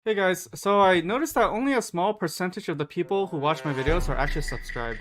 Hey guys, so I noticed that only a small percentage of the people who watch my videos are actually subscribed.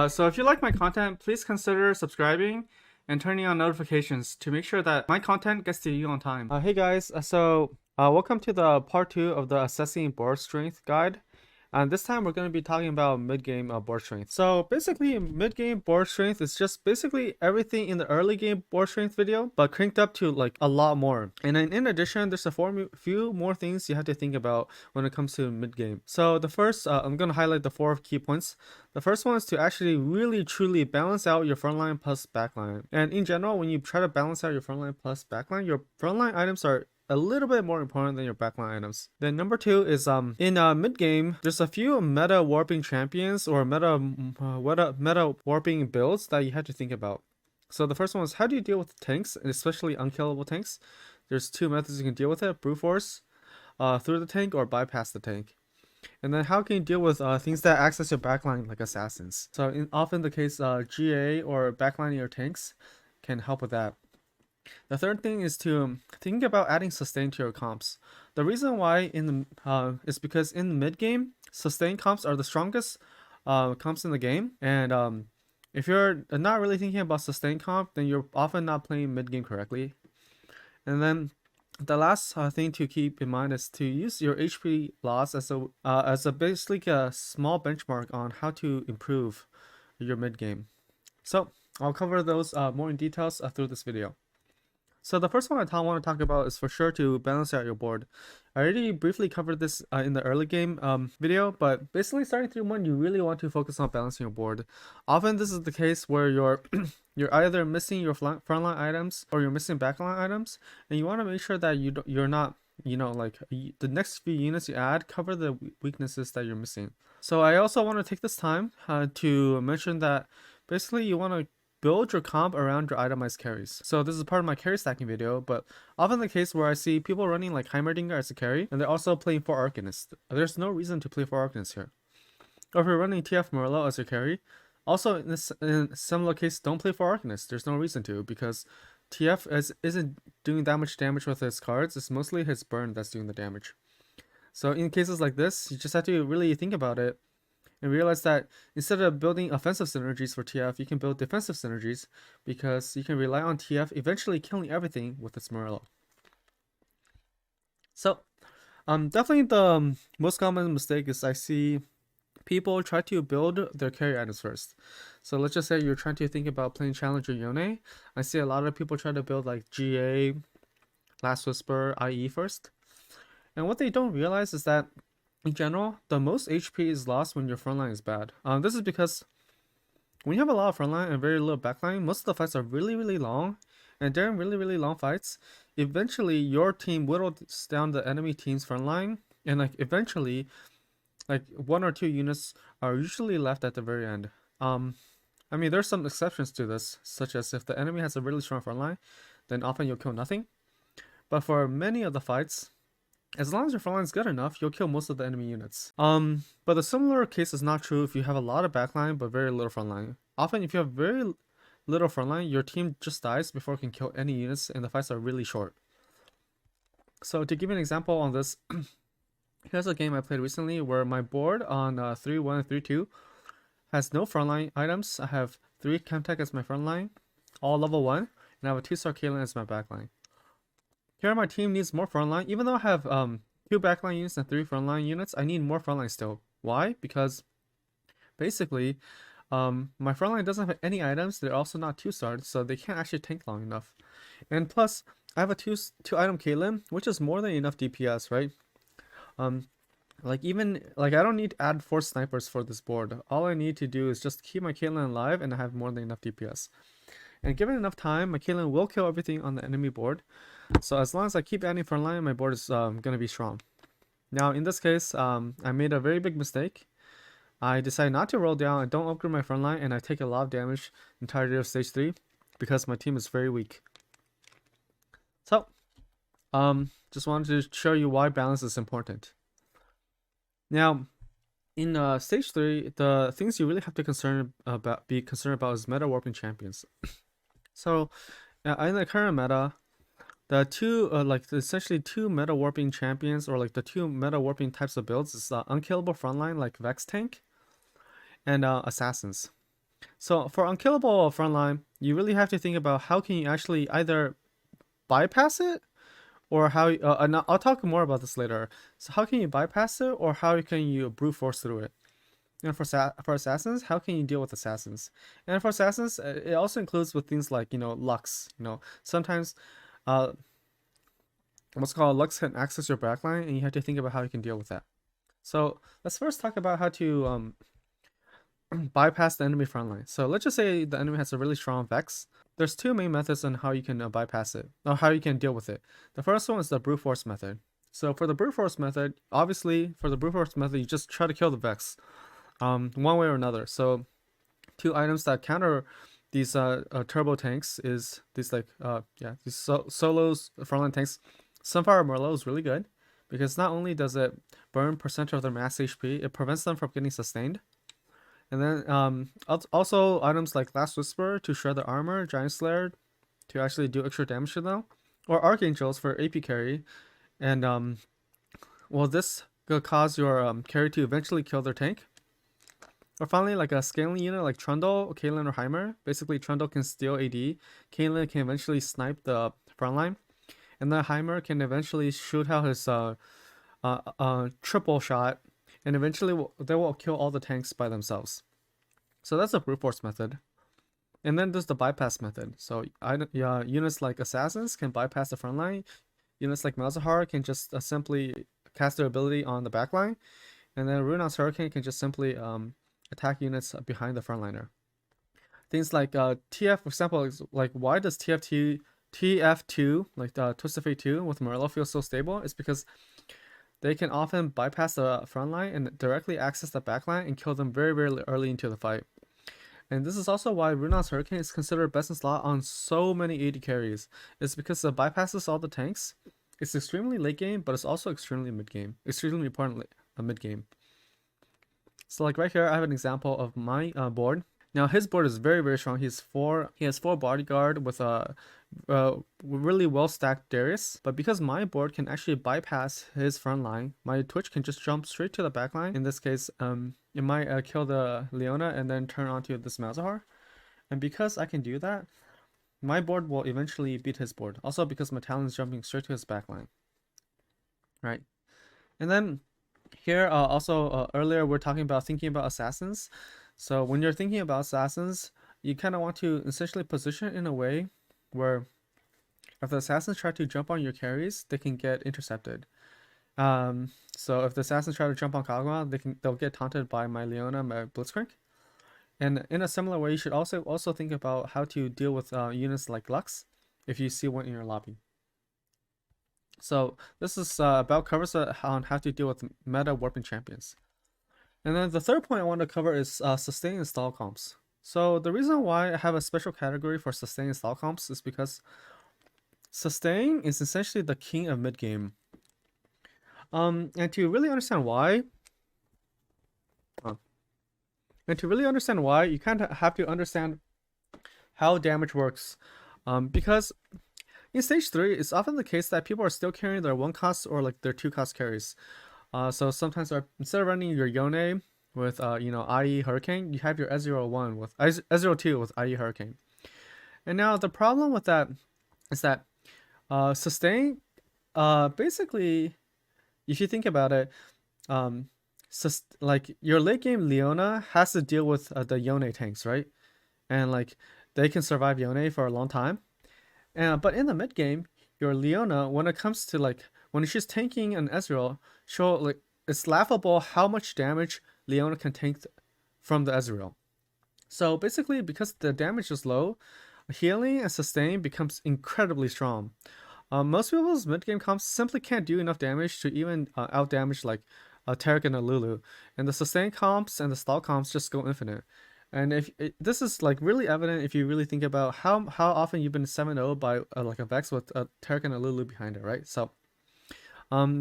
So if you like my content, please consider subscribing and turning on notifications to make sure that my content gets to you on time. Hey guys, welcome to the part 2 of the assessing board strength guide. And this time we're going to be talking about mid-game board strength. So basically, mid-game board strength is just basically everything in the early game board strength video, but cranked up to like a lot more. And then in addition, there's a few more things you have to think about when it comes to mid-game. So the first, I'm going to highlight the 4 key points. The first one is to actually really truly balance out your frontline plus backline. And in general, when you try to balance out your frontline plus backline, your frontline items are a little bit more important than your backline items. Then number 2 is in mid game, there's a few meta warping champions or meta warping builds that you have to think about. So the first one is how do you deal with tanks, and especially unkillable tanks? There's two methods you can deal with it: brute force through the tank or bypass the tank. And then how can you deal with things that access your backline like assassins? So often the case GA or backlining your tanks can help with that. The third thing is to think about adding sustain to your comps. The reason why is because in the mid game, sustain comps are the strongest comps in the game, and if you're not really thinking about sustain comp, then you're often not playing mid game correctly. And then the last thing to keep in mind is to use your HP loss as a basically a small benchmark on how to improve your mid game. So I'll cover those more in details through this video. So the first one I want to talk about is for sure to balance out your board. I already briefly covered this in the early game video, but basically starting 3-1, you really want to focus on balancing your board. Often this is the case where you're either missing your frontline items or you're missing backline items, and you want to make sure that you're not the next few units you add cover the weaknesses that you're missing. So I also want to take this time to mention that basically you want to build your comp around your itemized carries. So this is part of my carry stacking video, but often the case where I see people running like Heimerdinger as a carry, and they're also playing 4 Arcanists. There's no reason to play 4 Arcanists here. Or if you're running TF Merlot as your carry, also in similar case, don't play 4 Arcanists. There's no reason to, because TF isn't doing that much damage with his cards. It's mostly his burn that's doing the damage. So in cases like this, you just have to really think about it and realize that instead of building offensive synergies for TF, you can build defensive synergies, because you can rely on TF eventually killing everything with its Morello. So definitely the most common mistake is I see people try to build their carry items first. So let's just say you're trying to think about playing Challenger Yone. I see a lot of people try to build like GA, Last Whisper, IE first. And what they don't realize is that in general, the most HP is lost when your frontline is bad. This is because when you have a lot of frontline and very little backline, most of the fights are really, really long. And during really, really long fights, eventually your team whittles down the enemy team's frontline. And like eventually, like 1 or 2 units are usually left at the very end. I mean, there's some exceptions to this, such as if the enemy has a really strong frontline, then often you'll kill nothing. But for many of the fights, as long as your frontline is good enough, you'll kill most of the enemy units. But the similar case is not true if you have a lot of backline but very little frontline. Often if you have very little frontline, your team just dies before it can kill any units, and the fights are really short. So to give you an example on this, here's a game I played recently where my board on 3-1 and 3-2 has no frontline items. I have 3 Chemtech as my frontline, all level 1, and I have a 2-star Caitlyn as my backline. Here my team needs more frontline. Even though I have 2 backline units and 3 frontline units, I need more frontline still. Why? Because basically my frontline doesn't have any items. They're also not 2-starred, so they can't actually tank long enough. And plus, I have a 2 item Caitlyn, which is more than enough DPS, right? Like I don't need to add 4 snipers for this board. All I need to do is just keep my Caitlyn alive, and I have more than enough DPS. And given enough time, my Caitlyn will kill everything on the enemy board. So as long as I keep adding frontline, my board is gonna be strong. Now in this case, I made a very big mistake. I decided not to roll down. I don't upgrade my frontline, and I take a lot of damage entirety of stage 3 because my team is very weak. So, just wanted to show you why balance is important. Now, in stage 3, the things you really have to be concerned about is meta warping champions. So, in the current meta, the two essentially two meta warping champions, or like the two meta warping types of builds, is unkillable frontline like Vex tank and assassins. So for unkillable frontline, you really have to think about how can you actually either bypass it, or how and I'll talk more about this later. So how can you bypass it, or how can you brute force through it? And for assassins, how can you deal with assassins? And for assassins, it also includes with things like Lux. Sometimes uh what's called Lux can access your backline, and you have to think about how you can deal with that. So let's first talk about how to bypass the enemy front line. So let's just say the enemy has a really strong Vex. There's two main methods on how you can bypass it, or how you can deal with it. The first one is the brute force method. So for the brute force method, obviously for the brute force method, you just try to kill the Vex, one way or another. So two items that counter these turbo tanks is these these solos frontline tanks. Sunfire Merlot is really good because not only does it burn percent of their max HP, it prevents them from getting sustained. And then also items like Last Whisper to shred the armor, Giant Slayer to actually do extra damage to them, or Archangels for AP carry. And this will cause your carry to eventually kill their tank. Or finally, like a scaling unit like Trundle, Caitlyn, or Heimer. Basically, Trundle can steal AD, Caitlyn can eventually snipe the frontline, and then Heimer can eventually shoot out his triple shot, and eventually they will kill all the tanks by themselves. So that's a brute force method. And then there's the bypass method. So units like assassins can bypass the front line. Units like Malzahar can just simply cast their ability on the back line. And then Runon's Hurricane can just simply attack units behind the frontliner. Things like TF, for example, is like why does TF2, like Twisted Fate 2 with Merlot feel so stable? It's because they can often bypass the front line and directly access the back line and kill them very, very early into the fight. And this is also why Runon's Hurricane is considered best in slot on so many AD carries. It's because it bypasses all the tanks. It's extremely late game, but it's also extremely mid game. Extremely important mid game. So like right here, I have an example of my board. Now his board is very, very strong. He has four bodyguard with a really well stacked Darius. But because my board can actually bypass his front line, my Twitch can just jump straight to the back line. In this case, it might kill the Leona and then turn onto this Malzahar. And because I can do that, my board will eventually beat his board. Also because my Talon's jumping straight to his back line. Right. And then here also earlier we're talking about thinking about assassins. So when you're thinking about assassins, you kind of want to essentially position it in a way where if the assassins try to jump on your carries, they can get intercepted. So if the assassins try to jump on Kagura, they'll get taunted by my Leona, my Blitzcrank. And in a similar way, you should also think about how to deal with units like Lux if you see one in your lobby. So this is about covers on how to deal with meta warping champions. And then the third point I want to cover is sustain and stall comps. So the reason why I have a special category for sustain and stall comps is because sustain is essentially the king of mid game. And to really understand why, you kind of have to understand how damage works. Because in stage 3, it's often the case that people are still carrying their 1 cost or like their 2 cost carries. So sometimes instead of running your Yone with IE Hurricane, you have your S01 with S02 with IE Hurricane. And now the problem with that is that sustain, basically, if you think about it, like your late game Leona has to deal with the Yone tanks, right? And like they can survive Yone for a long time. But in the mid game, your Leona, when it comes to like when she's tanking an Ezreal, it's laughable how much damage Leona can tank from the Ezreal. So basically, because the damage is low, healing and sustain becomes incredibly strong. Most people's mid game comps simply can't do enough damage to even out damage like Taric and a Lulu, and the sustain comps and the stall comps just go infinite. And this is like really evident if you really think about how often you've been 7-0 by like a Vex with a Taric and a Lulu behind it, right? So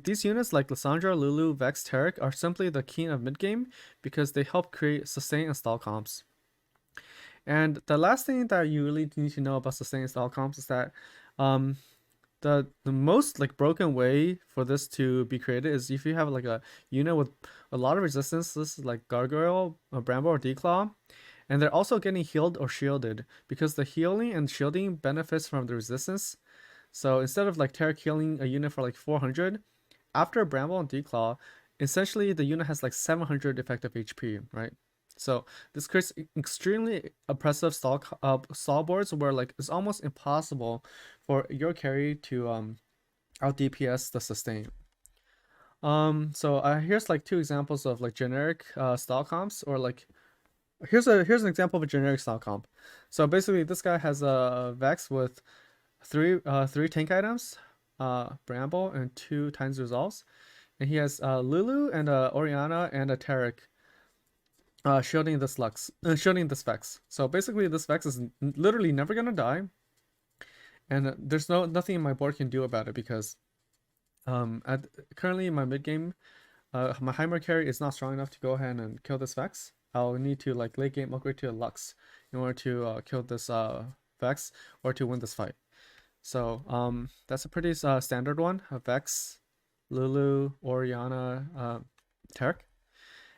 these units like Lissandra, Lulu, Vex, Taric are simply the king of mid game because they help create sustain and stall comps. And the last thing that you really need to know about sustain and stall comps is that the most like broken way for this to be created is if you have like a unit with a lot of resistance. This is like Gargoyle, a Bramble, or Declaw, and they're also getting healed or shielded because the healing and shielding benefits from the resistance. So instead of like Taric healing a unit for like 400, after Bramble and Declaw, essentially the unit has like 700 effective HP, right? So this creates extremely oppressive stall boards where like it's almost impossible for your carry to out DPS the sustain. So here's like two examples of like generic stall comps, or like here's an example of a generic stall comp. So basically this guy has a Vex with three tank items, Bramble and 2 times resolves, and he has Lulu and Oriana and a Taric shielding this shielding this Vex. So basically this Vex is literally never gonna die, and there's nothing my board can do about it because currently in my mid game, my Heimer carry is not strong enough to go ahead and kill this Vex. I'll need to like late game upgrade to a Lux in order to kill this Vex or to win this fight. So that's a pretty standard one: Vex, Lulu, Oriana, Taric.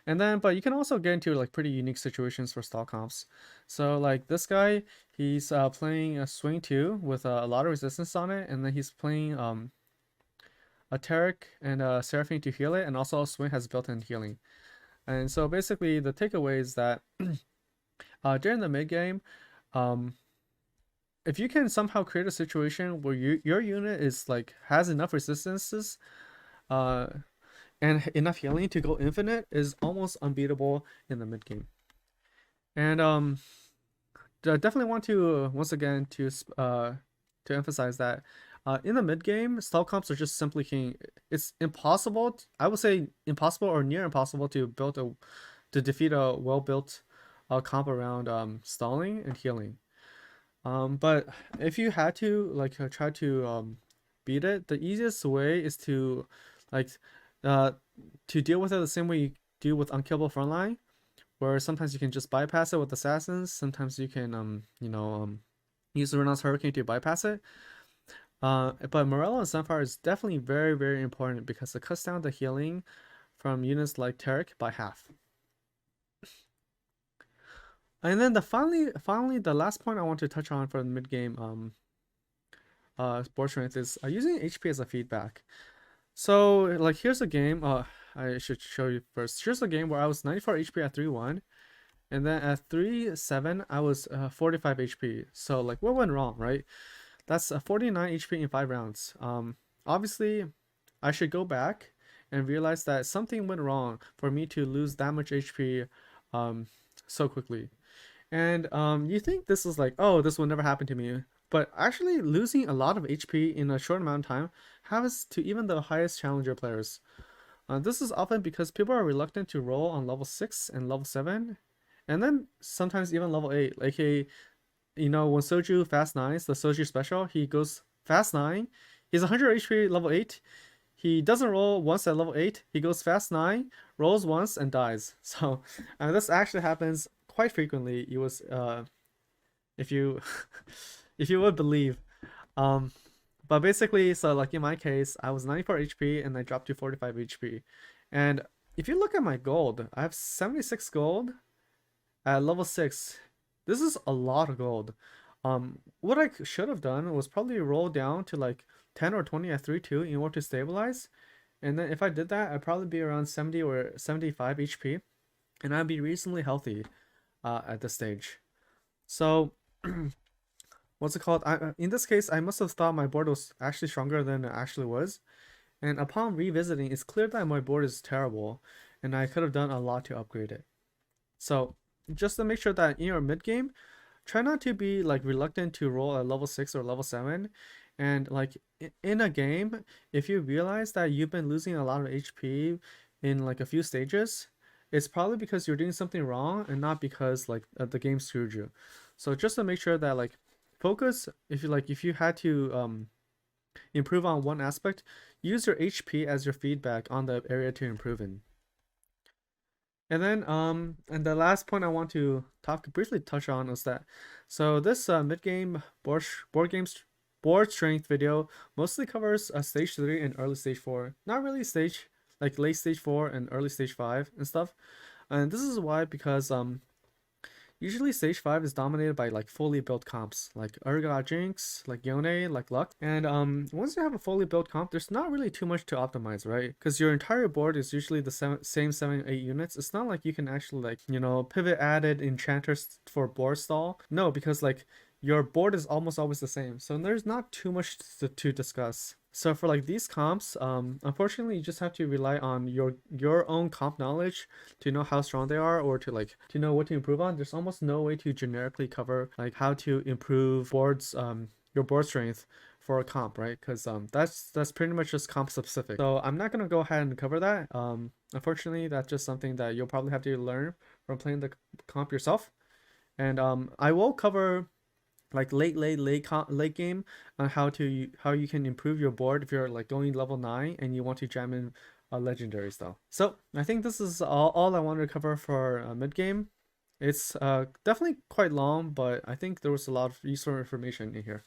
And then, but you can also get into like pretty unique situations for stall comps. So like this guy, he's playing a Swing 2 with a lot of resistance on it, and then he's playing a Taric and a Seraphine to heal it, and also a Swing has built-in healing. And so basically the takeaway is that during the mid game, if you can somehow create a situation where your unit is like has enough resistances, and enough healing to go infinite, is almost unbeatable in the mid game. And I definitely want to once again to emphasize that in the mid game, stall comps are just simply king. It's impossible. I would say impossible or near impossible to defeat a well built comp around stalling and healing. But if you had to like try to beat it, the easiest way is to like to deal with it the same way you do with unkillable frontline, where sometimes you can just bypass it with assassins. Sometimes you can use the Renown's Hurricane to bypass it. But Morello and Sunfire is definitely very, very important because it cuts down the healing from units like Taric by half. And then finally, the last point I want to touch on for the mid game board strength is using HP as a feedback. So like here's a game. I should show you first. Here's a game where I was 94 HP at 3-1, and then at 3-7 I was 45 HP. So like what went wrong, right? That's 49 HP in 5 rounds. Obviously, I should go back and realize that something went wrong for me to lose that much HP so quickly. And you think this is like, oh, this will never happen to me. But actually losing a lot of HP in a short amount of time happens to even the highest challenger players. This is often because people are reluctant to roll on level 6 and level 7, and then sometimes even level 8. Like when Soju fast 9s, the Soju special, he goes fast 9, he's 100 HP level 8, he doesn't roll once at level 8, he goes fast 9, rolls once and dies. So this actually happens quite frequently. It was if you if you would believe. But basically, so like in my case, I was 94 HP and I dropped to 45 HP. And if you look at my gold, I have 76 gold at level 6. This is a lot of gold. What I should have done was probably roll down to like 10 or 20 at 3-2 in order to stabilize. And then if I did that, I'd probably be around 70 or 75 HP. And I'd be reasonably healthy at this stage. So what's it called? In this case, I must have thought my board was actually stronger than it actually was. And upon revisiting, it's clear that my board is terrible, and I could have done a lot to upgrade it. So just to make sure that in your mid game, try not to be like reluctant to roll at level 6 or level 7. And like in a game, if you realize that you've been losing a lot of HP in like a few stages, it's probably because you're doing something wrong and not because like the game screwed you. So just to make sure that like focus, if you had to improve on one aspect, use your HP as your feedback on the area to improve in. And then and the last point I want to briefly touch on is that, so this mid game board game board strength video mostly covers stage 3 and early stage 4. Not really late stage 4 and early stage 5 and stuff. And this is why, because usually stage 5 is dominated by like fully built comps like Urgot Jinx, like Yone, like Luck. And once you have a fully built comp, there's not really too much to optimize, right? Because your entire board is usually the same 7-8 units. It's not like you can actually like, you know, pivot added enchanters for board stall. No, because like your board is almost always the same. So there's not too much to discuss. So for like these comps, unfortunately, you just have to rely on your own comp knowledge to know how strong they are, or to like to know what to improve on. There's almost no way to generically cover like how to improve boards, your board strength for a comp, right? Because that's pretty much just comp specific. So I'm not gonna go ahead and cover that. Unfortunately, that's just something that you'll probably have to learn from playing the comp yourself. And I will cover like late game on how you can improve your board if you're like going level 9 and you want to jam in a legendary style. So I think this is all I wanted to cover for mid game. It's definitely quite long, but I think there was a lot of useful information in here.